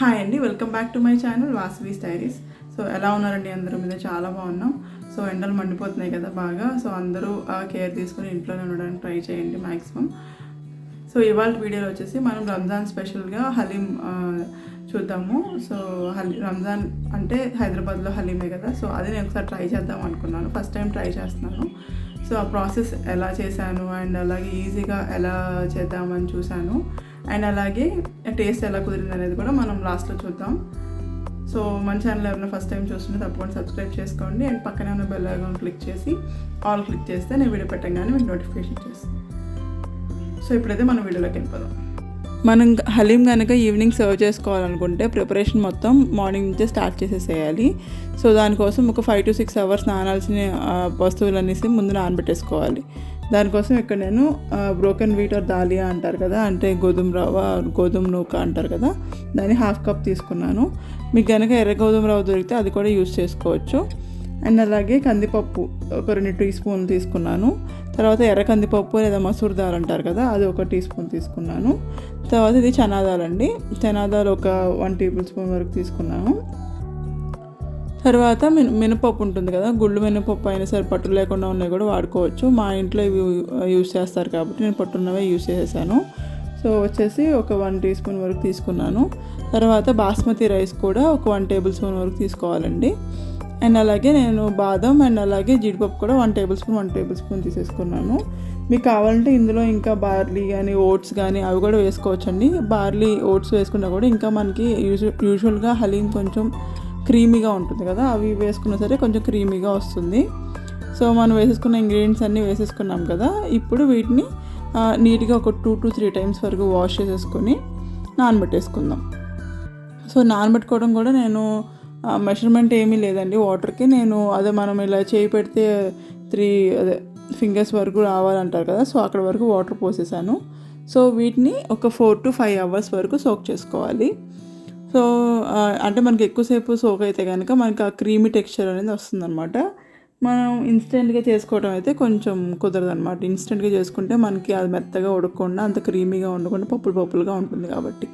Hi అండి, welcome back to my channel Vasavi diaries. So ఎలా ఉన్నారండి? అందరూ మీద చాలా బాగున్నాం. సో ఎండలు మండిపోతున్నాయి కదా బాగా. సో అందరూ కేర్ తీసుకుని ఇంట్లోనే ఉండడానికి ట్రై చేయండి మ్యాక్సిమం. సో ఇవాళ వీడియోలో వచ్చేసి మనం రంజాన్ స్పెషల్గా హలీం చూద్దాము. సో రంజాన్ అంటే హైదరాబాద్లో హలీమే కదా. సో అది నేను ఒకసారి ట్రై చేద్దాం అనుకున్నాను. ఫస్ట్ టైం ట్రై చేస్తున్నాను. సో ఆ ప్రాసెస్ ఎలా చేశాను అండ్ అలాగే ఈజీగా ఎలా చేద్దామని చూశాను. అండ్ అలాగే టేస్ట్ ఎలా కుదిరింది అనేది కూడా మనం లాస్ట్లో చూద్దాం. సో మన ఛానల్ ఎవరైనా ఫస్ట్ టైం చూస్తుంటే తప్పకుండా సబ్స్క్రైబ్ చేసుకోండి. అండ్ పక్కనే ఉన్న బెల్ ఐకాన్ క్లిక్ చేసి ఆల్ క్లిక్ చేస్తే నేను వీడియో పెట్టగానే మీకు నోటిఫికేషన్ చేస్తాను. సో ఇప్పుడైతే మనం వీడియోలోకి వెళ్ళిపోదాం. మనం హలీం కనుక ఈవినింగ్ సర్వ్ చేసుకోవాలనుకుంటే ప్రిపరేషన్ మొత్తం మార్నింగ్ నుంచే స్టార్ట్ చేసేసేయాలి. సో దానికోసం ఒక 5 to 6 hours నానాల్సిన వస్తువులనేసి ముందు నానబెట్టేసుకోవాలి. దానికోసం ఇక్కడ నేను బ్రోకెన్ వీట్ ఆర్ దాలియా అంటారు కదా, అంటే గోధుమ రవ్వ, గోధుమ నూక అంటారు కదా, దాన్ని 1/2 cup తీసుకున్నాను. మీకు కనుక ఎర్ర గోధుమ రవ్వ దొరికితే అది కూడా యూస్ చేసుకోవచ్చు. అండ్ అలాగే కందిపప్పు ఒక 2 teaspoons తీసుకున్నాను. తర్వాత ఎర్ర కందిపప్పు లేదా మసూర్ దాల్ అంటారు కదా, అది 1 teaspoon తీసుకున్నాను. తర్వాత ఇది చనాదాల్ అండి, చనాదాల్ ఒక 1 tablespoon వరకు తీసుకున్నాను. తర్వాత మినపప్పు ఉంటుంది కదా, గుళ్ళు మినపప్పు అయినా సరే పట్టు లేకుండా ఉన్నాయి కూడా వాడుకోవచ్చు. మా ఇంట్లో ఇవి యూస్ చేస్తారు కాబట్టి నేను పట్టున్నవే యూస్ చేసేసాను. సో వచ్చేసి ఒక 1 teaspoon వరకు తీసుకున్నాను. తర్వాత బాస్మతి రైస్ కూడా ఒక 1 tablespoon వరకు తీసుకోవాలండి. అండ్ అలాగే నేను బాదం అండ్ అలాగే జీడిపప్పు కూడా 1 tablespoon తీసేసుకున్నాను. మీకు కావాలంటే ఇందులో ఇంకా బార్లీ కానీ ఓట్స్ కానీ అవి కూడా వేసుకోవచ్చండి. బార్లీ ఓట్స్ వేసుకున్నా కూడా ఇంకా మనకి యూజువల్గా హలీం కొంచెం క్రీమీగా ఉంటుంది కదా, అవి వేసుకున్నా సరే కొంచెం క్రీమీగా వస్తుంది. సో మనం వేసేసుకున్న ఇంగ్రీడియంట్స్ అన్నీ వేసేసుకున్నాం కదా, ఇప్పుడు వీటిని నీట్గా ఒక 2 to 3 times వరకు వాష్ చేసేసుకొని నానబెట్టేసుకుందాం. సో నానబెట్టుకోవడం కూడా నేను మెషర్మెంట్ ఏమీ లేదండి వాటర్కి. నేను మనం ఇలా చేయి పెడితే 3 fingers వరకు రావాలంటారు కదా, సో అక్కడ వరకు వాటర్ పోసేసాను. సో వీటిని ఒక 4 to 5 hours వరకు సోక్ చేసుకోవాలి. సో అంటే మనకి ఎక్కువసేపు సోక్ అయితే కనుక మనకి ఆ క్రీమీ టెక్స్చర్ అనేది వస్తుందన్నమాట. మనం ఇన్స్టెంట్గా చేసుకోవడం అయితే కొంచెం కుదరదు అనమాట. ఇన్స్టెంట్గా చేసుకుంటే మనకి అది మెత్తగా ఉడకకుండా అంత క్రీమీగా ఉండకుండా పప్పులుగా ఉంటుంది కాబట్టి.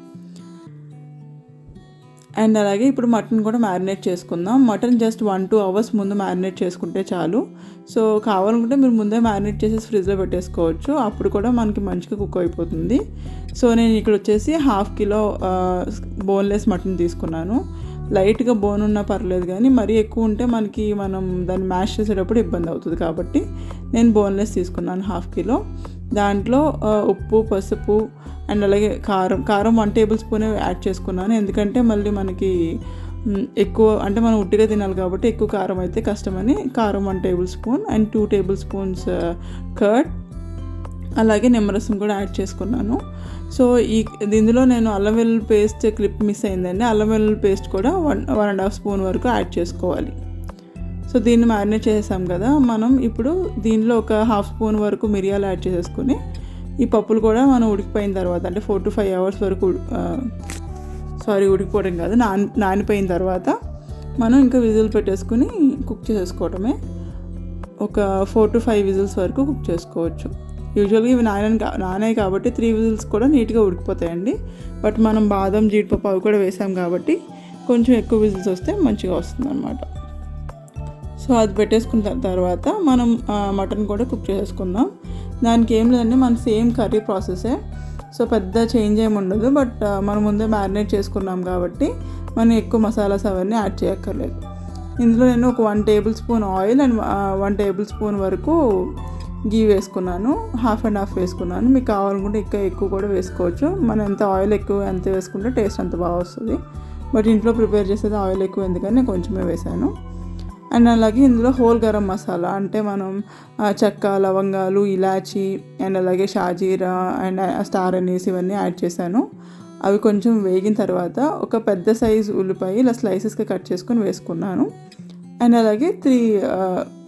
అండ్ అలాగే ఇప్పుడు మటన్ కూడా మ్యారినేట్ చేసుకుందాం. మటన్ జస్ట్ 1-2 hours ముందు మ్యారినేట్ చేసుకుంటే చాలు. సో కావాలనుకుంటే మీరు ముందే మ్యారినేట్ చేసేసి ఫ్రిడ్జ్లో పెట్టేసుకోవచ్చు, అప్పుడు కూడా మనకి మంచిగా కుక్ అయిపోతుంది. సో నేను ఇక్కడ వచ్చేసి 1/2 kilo బోన్లెస్ మటన్ తీసుకున్నాను. లైట్గా బోన్ ఉన్నా పర్లేదు, కానీ మరీ ఎక్కువ ఉంటే మనం దాన్ని మ్యాష్ చేసేటప్పుడు ఇబ్బంది అవుతుంది కాబట్టి నేను బోన్లెస్ తీసుకున్నాను 1/2 kilo. దాంట్లో ఉప్పు, పసుపు అండ్ అలాగే కారం 1 tablespoon యాడ్ చేసుకున్నాను. ఎందుకంటే మళ్ళీ మనకి ఎక్కువ అంటే మనం ఉట్టిగా తినాలి కాబట్టి ఎక్కువ కారం అయితే కష్టమని కారం 1 tablespoon అండ్ 2 tablespoons కర్డ్, అలాగే నిమ్మరసం కూడా యాడ్ చేసుకున్నాను. సో ఇందులో నేను అల్లం వెల్లుల్లి పేస్ట్ క్లిప్ మిస్ అయిందండి. అల్లం వెల్లుల్లి పేస్ట్ కూడా 1.5 spoon వరకు యాడ్ చేసుకోవాలి. సో దీన్ని మ్యారినేట్ చేసేసాం కదా, మనం ఇప్పుడు దీనిలో ఒక 1/2 spoon వరకు మిరియాలు యాడ్ చేసేసుకుని ఈ పప్పులు కూడా మనం ఉడికిపోయిన తర్వాత అంటే 4 to 5 hours వరకు ఉడికిపోవడం కాదు, నానిపోయిన తర్వాత మనం ఇంకా విజిల్ పెట్టేసుకుని కుక్ చేసేసుకోవడమే. ఒక 4 to 5 whistles వరకు కుక్ చేసుకోవచ్చు. యూజువల్గా ఇవి నానాయి కాబట్టి 3 whistles కూడా నీట్గా ఉడికిపోతాయండి. బట్ మనం బాదం, జీడిపప్పు అవి కూడా వేసాం కాబట్టి కొంచెం ఎక్కువ విజిల్స్ వస్తే మంచిగా వస్తుంది అన్నమాట. సో అది పెట్టేసుకున్న తర్వాత మనం మటన్ కూడా కుక్ చేసేసుకుందాం. దానికి ఏం లేదండి, మన సేమ్ కర్రీ ప్రాసెసే. సో పెద్ద చేంజ్ ఏమి ఉండదు. బట్ మనం ముందే మ్యారినేట్ చేసుకున్నాం కాబట్టి మనం ఎక్కువ మసాలాస్ అవన్నీ యాడ్ చేయక్కర్లేదు. ఇందులో నేను ఒక 1 tablespoon ఆయిల్ అండ్ 1 tablespoon వరకు గీ వేసుకున్నాను. 1/2 వేసుకున్నాను. మీకు కావాలనుకుంటే ఇంకా ఎక్కువ కూడా వేసుకోవచ్చు. మనం ఎంత ఆయిల్ ఎక్కువ ఎంత వేసుకుంటే టేస్ట్ అంత బాగా వస్తుంది. బట్ ఇంట్లో ప్రిపేర్ చేసేది ఆయిల్ ఎక్కువ ఎందుకని నేను కొంచెమే వేసాను. అండ్ అలాగే ఇందులో హోల్ గరం మసాలా అంటే మనం చెక్క, లవంగాలు, ఇలాచీ అండ్ అలాగే షాజీరా అండ్ స్టార్ అనీస్ ఇవన్నీ యాడ్ చేశాను. అవి కొంచెం వేగిన తర్వాత ఒక పెద్ద సైజు ఉల్లిపాయ ఇలా స్లైసెస్గా కట్ చేసుకొని వేసుకున్నాను. అండ్ అలాగే 3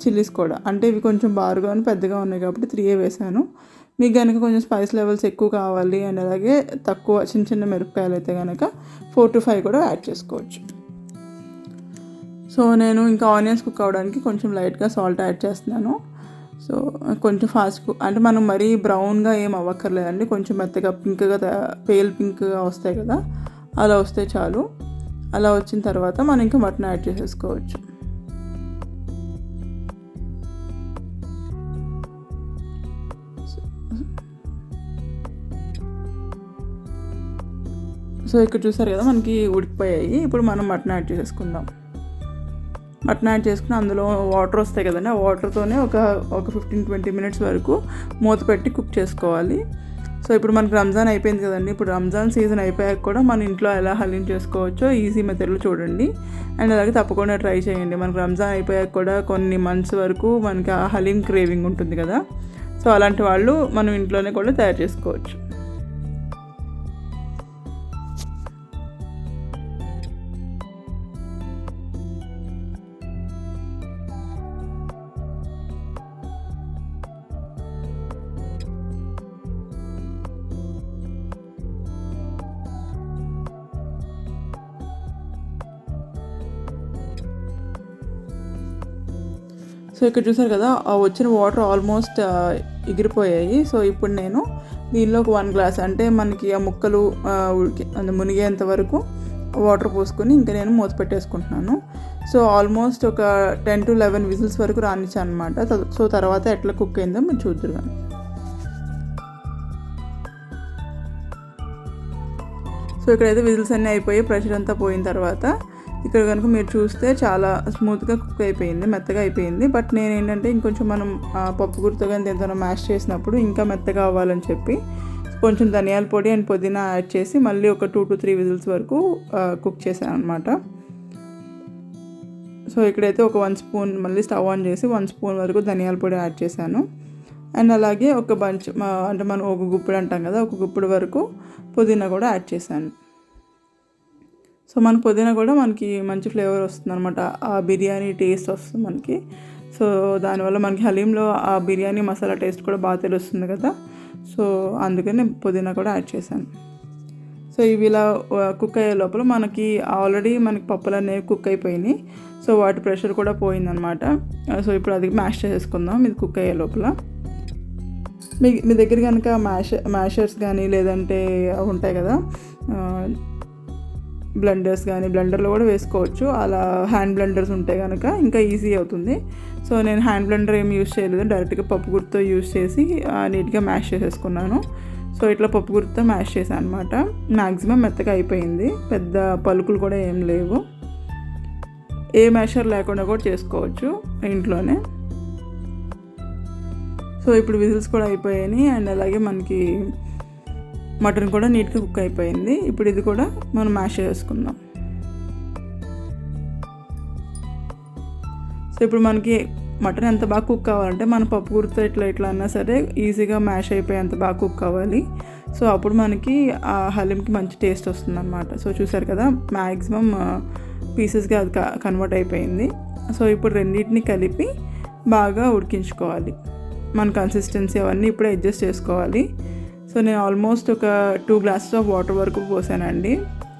చిల్లీస్ కూడా, అంటే ఇవి కొంచెం బారుగా పెద్దగా ఉన్నాయి కాబట్టి 3 వేసాను. మీకు కనుక కొంచెం స్పైస్ లెవెల్స్ ఎక్కువ కావాలి అండ్ అలాగే తక్కువ చిన్న మిరపకాయలు అయితే కనుక 4 to 5 కూడా యాడ్ చేసుకోవచ్చు. సో నేను ఇంకా ఆనియన్స్ కుక్ అవ్వడానికి కొంచెం లైట్గా సాల్ట్ యాడ్ చేస్తున్నాను. సో కొంచెం ఫాస్ట్ అంటే మనం మరీ బ్రౌన్గా ఏం అవ్వక్కర్లేదండి, కొంచెం మెత్తగా పింక్గా పేల్ పింక్గా వస్తాయి కదా, అలా వస్తే చాలు. అలా వచ్చిన తర్వాత మనం ఇంకా మటన్ యాడ్ చేసేసుకోవచ్చు. సో ఇక్కడ చూసారు కదా మనకి ఉడికిపోయాయి. ఇప్పుడు మనం మటన్ యాడ్ చేసేసుకుందాం. మటన్ యాడ్ చేసుకుని అందులో వాటర్ వస్తాయి కదండి, ఆ వాటర్తోనే ఒక 15-20 మినిట్స్ వరకు మూత పెట్టి కుక్ చేసుకోవాలి. సో ఇప్పుడు మనకు రంజాన్ అయిపోయింది కదండి. ఇప్పుడు రంజాన్ సీజన్ అయిపోయాక కూడా మన ఇంట్లో ఎలా హలీం చేసుకోవచ్చో ఈజీ మెథడ్లో చూడండి. అండ్ అలాగే తప్పకుండా ట్రై చేయండి. మనకు రంజాన్ అయిపోయాక కూడా కొన్ని మంత్స్ వరకు మనకి ఆ హలీం క్రేవింగ్ ఉంటుంది కదా. సో అలాంటి వాళ్ళు మనం ఇంట్లోనే కూడా తయారు చేసుకోవచ్చు. సో ఇక్కడ చూసారు కదా వచ్చిన వాటర్ ఆల్మోస్ట్ ఎగిరిపోయాయి. సో ఇప్పుడు నేను దీనిలో ఒక 1 గ్లాస్ అంటే మనకి ఆ ముక్కలు మునిగేంత వరకు వాటర్ పోసుకొని ఇంకా నేను మూత పెట్టేసుకుంటున్నాను. సో ఆల్మోస్ట్ ఒక 10 to 11 విజిల్స్ వరకు రానిచ్చాను అనమాట. సో తర్వాత ఎట్లా కుక్ అయిందో మీరు చూద్దరు కానీ. సో ఇక్కడైతే విజిల్స్ అన్నీ అయిపోయి ప్రెషర్ అంతా పోయిన తర్వాత ఇక్కడ కనుక మీరు చూస్తే చాలా స్మూత్గా కుక్ అయిపోయింది, మెత్తగా అయిపోయింది. బట్ నేను ఏంటంటే ఇంకొంచెం మనం పప్పు గుర్తు కానీ దేంతో మ్యాష్ చేసినప్పుడు ఇంకా మెత్తగా అవ్వాలని చెప్పి కొంచెం ధనియాల పొడి అండ్ పుదీనా యాడ్ చేసి మళ్ళీ ఒక 2 to 3 విజిల్స్ వరకు కుక్ చేశాను అనమాట. సో ఇక్కడైతే ఒక 1 స్పూన్ మళ్ళీ స్టవ్ ఆన్ చేసి 1 స్పూన్ వరకు ధనియాల పొడి యాడ్ చేశాను. అండ్ అలాగే ఒక బంచ్ అంటే మనం ఒక గుప్పెడు అంటాం కదా, ఒక గుప్పెడు వరకు పుదీనా కూడా యాడ్ చేశాను. సో మన పుదీనా కూడా మనకి మంచి ఫ్లేవర్ వస్తుంది అనమాట, ఆ బిర్యానీ టేస్ట్ వస్తుంది మనకి. సో దానివల్ల మనకి హలీంలో ఆ బిర్యానీ మసాలా టేస్ట్ కూడా బాగా తెలుస్తుంది కదా. సో అందుకని పుదీనా కూడా యాడ్ చేశాను. సో ఇవి ఇలా కుక్ అయ్యే లోపల మనకి ఆల్రెడీ మనకి పప్పులు అనేవి కుక్ అయిపోయినాయి. సో వాటి ప్రెషర్ కూడా పోయిందనమాట. సో ఇప్పుడు అది మ్యాష్ చేసేసుకుందాం ఇది కుక్ అయ్యే లోపల. మీ దగ్గర కనుక మ్యాషర్స్ కానీ లేదంటే ఉంటాయి కదా బ్లెండర్స్ కానీ, బ్లెండర్లో కూడా వేసుకోవచ్చు. అలా హ్యాండ్ బ్లెండర్స్ ఉంటాయి కనుక ఇంకా ఈజీ అవుతుంది. సో నేను హ్యాండ్ బ్లెండర్ ఏమి యూజ్ చేయలేదు, డైరెక్ట్గా పప్పు గుర్తుతో యూజ్ చేసి నీట్గా మ్యాష్ చేసేసుకున్నాను. సో ఇట్లా పప్పు గుర్తుతో మ్యాష్ చేశాను అనమాట. మ్యాక్సిమం మెత్తగా అయిపోయింది, పెద్ద పలుకులు కూడా ఏం లేవు. ఏ మ్యాషర్ లేకుండా కూడా చేసుకోవచ్చు ఇంట్లోనే. సో ఇప్పుడు విజిల్స్ కూడా అయిపోయాయి అండ్ అలాగే మనకి మటన్ కూడా నీట్గా కుక్ అయిపోయింది. ఇప్పుడు ఇది కూడా మనం మ్యాష్ చేసుకుందాం. సో ఇప్పుడు మనకి మటన్ ఎంత బాగా కుక్ కావాలంటే మన పప్పు గుర్తు ఇట్లా అన్నా సరే ఈజీగా మ్యాష్ అయిపోయి అంత బాగా కుక్ కావాలి. సో అప్పుడు మనకి ఆ హలీంకి మంచి టేస్ట్ వస్తుంది అనమాట. సో చూసారు కదా మ్యాక్సిమం పీసెస్గా అది కన్వర్ట్ అయిపోయింది. సో ఇప్పుడు రెండింటిని కలిపి బాగా ఉడికించుకోవాలి. మన కన్సిస్టెన్సీ అవన్నీ ఇప్పుడే అడ్జస్ట్ చేసుకోవాలి. సో నేను ఆల్మోస్ట్ ఒక 2 గ్లాసెస్ ఆఫ్ వాటర్ వరకు పోసానండి.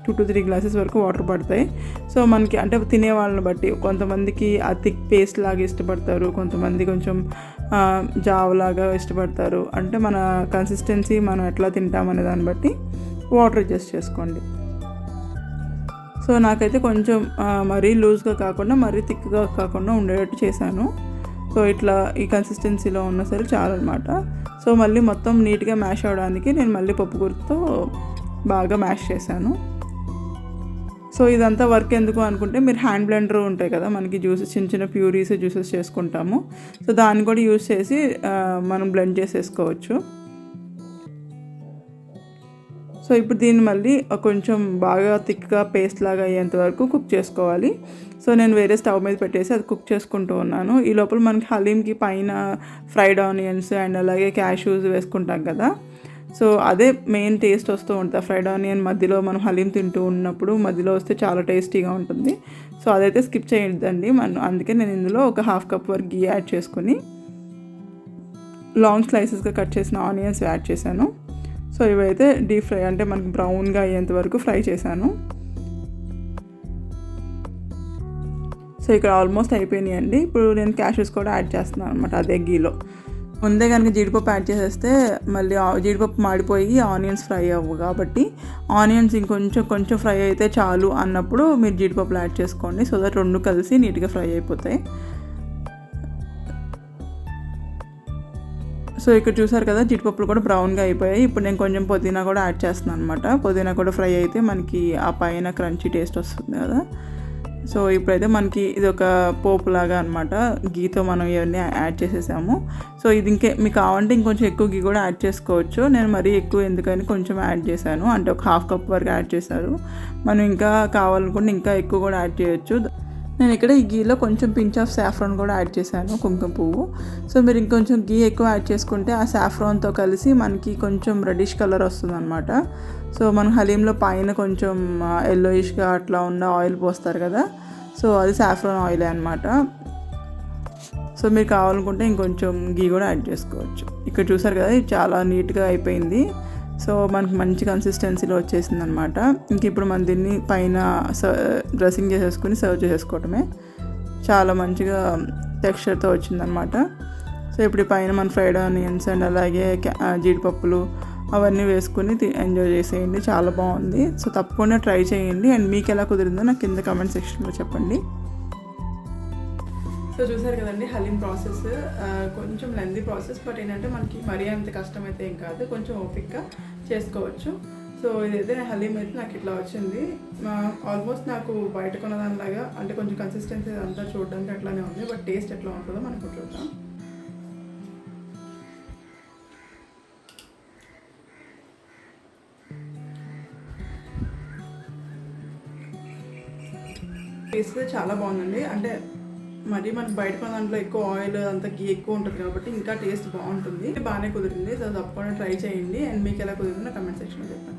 2 to 3 గ్లాసెస్ వరకు వాటర్ పడతాయి. సో మనకి అంటే తినే వాళ్ళని బట్టి కొంతమందికి ఆ థిక్ పేస్ట్ లాగా ఇష్టపడతారు, కొంతమంది కొంచెం జావలాగా ఇష్టపడతారు. అంటే మన కన్సిస్టెన్సీ మనం ఎట్లా తింటామనే దాన్ని బట్టి వాటర్ అడ్జస్ట్ చేసుకోండి. సో నాకైతే కొంచెం మరీ లూజ్గా కాకుండా మరీ థిక్గా కాకుండా ఉండేటట్టు చేశాను. సో ఇట్లా ఈ కన్సిస్టెన్సీలో ఉన్న సరే చాలన్నమాట. సో మళ్ళీ మొత్తం నీట్గా మ్యాష్ అవ్వడానికి నేను మళ్ళీ పప్పు గుర్తుతో బాగా మ్యాష్ చేశాను. సో ఇదంతా వర్క్ ఎందుకు అనుకుంటే మీరు హ్యాండ్ బ్లెండర్ ఉంటాయి కదా మనకి జ్యూసెస్ చిన్న ప్యూరీస్ జ్యూసెస్ చేసుకుంటాము. సో దాన్ని కూడా యూజ్ చేసి మనం బ్లెండ్ చేసేసుకోవచ్చు. సో ఇప్పుడు దీన్ని మళ్ళీ కొంచెం బాగా థిక్గా పేస్ట్ లాగా అయ్యేంత వరకు కుక్ చేసుకోవాలి. సో నేను వేరే స్టవ్ మీద పెట్టేసి అది కుక్ చేసుకుంటూ ఉన్నాను. ఈ లోపల మనకి హలీంకి పైన ఫ్రైడ్ ఆనియన్స్ అండ్ అలాగే క్యాష్యూస్ వేసుకుంటాం కదా. సో అదే మెయిన్ టేస్ట్ వస్తూ ఉంటుంది. ఫ్రైడ్ ఆనియన్ మధ్యలో మనం హలీం తింటూ ఉన్నప్పుడు మధ్యలో వస్తే చాలా టేస్టీగా ఉంటుంది. సో అదైతే స్కిప్ చేయొద్దండి. అందుకే నేను ఇందులో ఒక 1/2 కప్ వరకు గీ యాడ్ చేసుకుని లాంగ్ స్లైసెస్గా కట్ చేసిన ఆనియన్స్ యాడ్ చేశాను. సో ఇవైతే డీప్ ఫ్రై అంటే మనకి బ్రౌన్గా అయ్యేంత వరకు ఫ్రై చేశాను. సో ఇక్కడ ఆల్మోస్ట్ అయిపోయినాయండి. ఇప్పుడు నేను క్యాష్యూస్ కూడా యాడ్ చేస్తున్నాను అనమాట అదే గీలో. ముందే కనుక జీడిపప్పు యాడ్ చేసేస్తే మళ్ళీ జీడిపప్పు మాడిపోయి ఆనియన్స్ ఫ్రై అవ్వు, కాబట్టి ఆనియన్స్ కొంచెం ఫ్రై అయితే చాలు అన్నప్పుడు మీరు జీడిపప్పులు యాడ్ చేసుకోండి. సో దట్ రెండు కలిసి నీట్గా ఫ్రై అయిపోతాయి. సో ఇక్కడ చూసారు కదా, జీడిపప్పులు కూడా బ్రౌన్గా అయిపోయాయి. ఇప్పుడు నేను కొంచెం పుదీనా కూడా యాడ్ చేస్తున్నాను అనమాట. పుదీనా కూడా ఫ్రై అయితే మనకి ఆ పైన క్రంచీ టేస్ట్ వస్తుంది కదా. సో ఇప్పుడైతే మనకి ఇది ఒక పోపులాగా అనమాట. గీతో మనం ఇవన్నీ యాడ్ చేసేసాము. సో ఇది మీకు కావాలంటే ఇంకొంచెం ఎక్కువ గీ కూడా యాడ్ చేసుకోవచ్చు. నేను మరీ ఎక్కువ ఎందుకని కొంచెం యాడ్ చేశాను, అంటే ఒక హాఫ్ కప్ వరకు యాడ్ చేశారు. మనం ఇంకా కావాలనుకుంటే ఇంకా ఎక్కువ కూడా యాడ్ చేయొచ్చు. నేను ఇక్కడ ఈ గీలో కొంచెం పించ్ ఆఫ్ సాఫ్రాన్ కూడా యాడ్ చేశాను, కుంకుమ పువ్వు. సో మీరు ఇంకొంచెం గీ ఎక్కువ యాడ్ చేసుకుంటే ఆ సాఫ్రాన్తో కలిసి మనకి కొంచెం రెడిష్ కలర్ వస్తుంది అనమాట. సో మనం హలీంలో పైన కొంచెం ఎల్లోయిష్గా అట్లా ఉన్న ఆయిల్ పోస్తారు కదా, సో అది సాఫ్రాన్ ఆయిలే అనమాట. సో మీరు కావాలనుకుంటే ఇంకొంచెం గీ కూడా యాడ్ చేసుకోవచ్చు. ఇక్కడ చూసారు కదా, ఇది చాలా నీట్గా అయిపోయింది. సో మనకి మంచి కన్సిస్టెన్సీలో వచ్చేసింది అనమాట. ఇంక ఇప్పుడు మనం దీన్ని పైన డ్రెస్సింగ్ చేసేసుకుని సర్వ్ చేసేసుకోవటమే. చాలా మంచిగా టెక్స్చర్తో వచ్చిందనమాట. సో ఇప్పుడు పైన మన ఫ్రైడ్ ఆనియన్స్ అండ్ అలాగే జీడిపప్పులు అవన్నీ వేసుకుని ఎంజాయ్ చేసేయండి. చాలా బాగుంది. సో తప్పకుండా ట్రై చేయండి. అండ్ మీకు ఎలా కుదిరిందో నాకు కింద కామెంట్ సెక్షన్లో చెప్పండి. సో చూసారు కదండి, హలీం ప్రాసెస్ కొంచెం లెందీ ప్రాసెస్, బట్ ఏంటంటే మనకి మరీ అంత కష్టమైతే ఏం కాదు, కొంచెం ఓపిక్గా చేసుకోవచ్చు. సో ఇదైతే హలీం అయితే నాకు ఇట్లా వచ్చింది. ఆల్మోస్ట్ నాకు బయట కొన్నదానిలాగా, అంటే కొంచెం కన్సిస్టెన్సీ అంతా చూడడానికి అట్లానే ఉంది, బట్ టేస్ట్ ఎట్లా ఉంటుందో మనకు చూద్దాం. టేస్ట్ చాలా బాగుందండి. అంటే మరి మనకి బయట కొన్న దాంట్లో ఎక్కువ ఆయిల్ అంతా గీ ఎక్కువ ఉంటుంది కాబట్టి ఇంకా టేస్ట్ బాగుంటుంది. బాగానే కుదిరింది. సో తప్పకుండా ట్రై చేయండి. అండ్ మీకు ఎలా కుదిరిందో కామెంట్ సెక్షన్లో చెప్పండి.